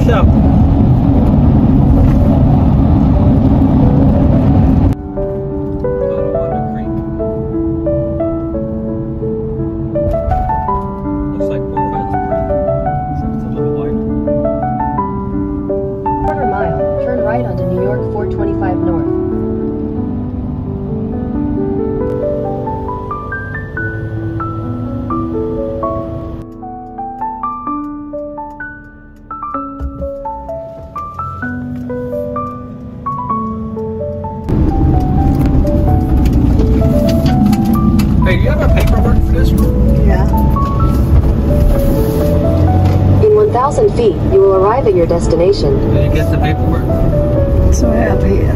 下。Quarter mile, turn right onto New York 425 North. Hey, do you have our paperwork for this one? Yeah. In 1,000 feet, you will arrive at your destination. Did you get the paperwork? So happy.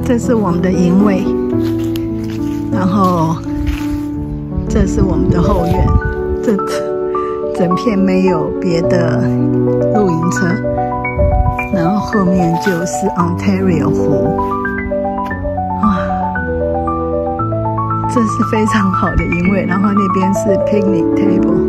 这是我们的营位，然后这是我们的后院，这整片没有别的露营车，然后后面就是 Ontario 湖，哇，这是非常好的营位，然后那边是 picnic table。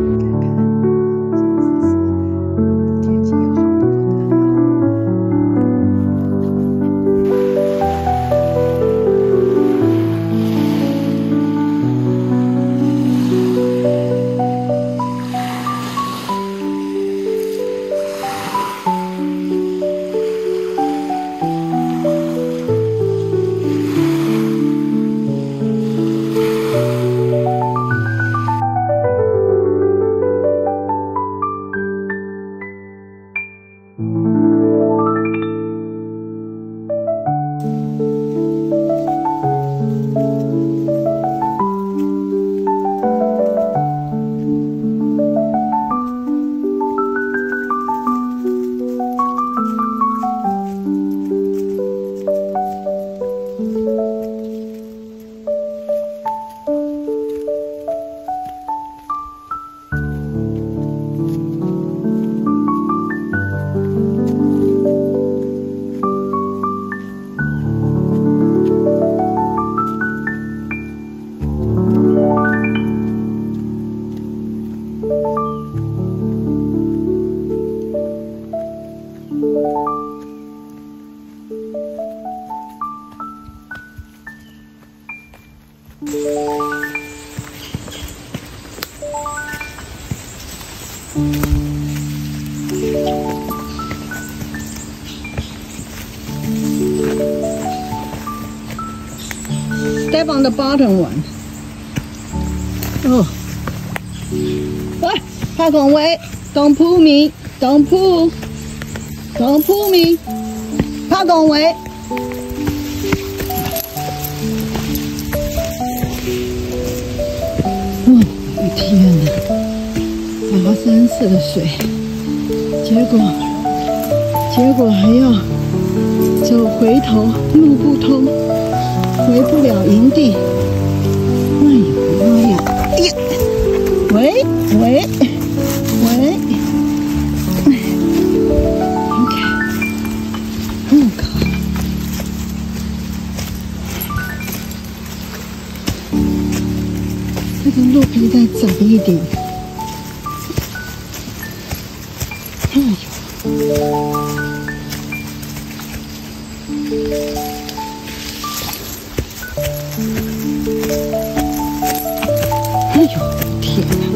Step on the bottom one. Oh. What? Park on way. Don't pull me. Don't pull. Don't pull me. Park on way. Oh, 天哪！跋山涉水，结果还要走回头，路不通。 回不了营地，哎呀妈呀！哎呀，喂，OK， 哦靠！这个路可以再窄一点。哎呦！ 哎呦，天哪！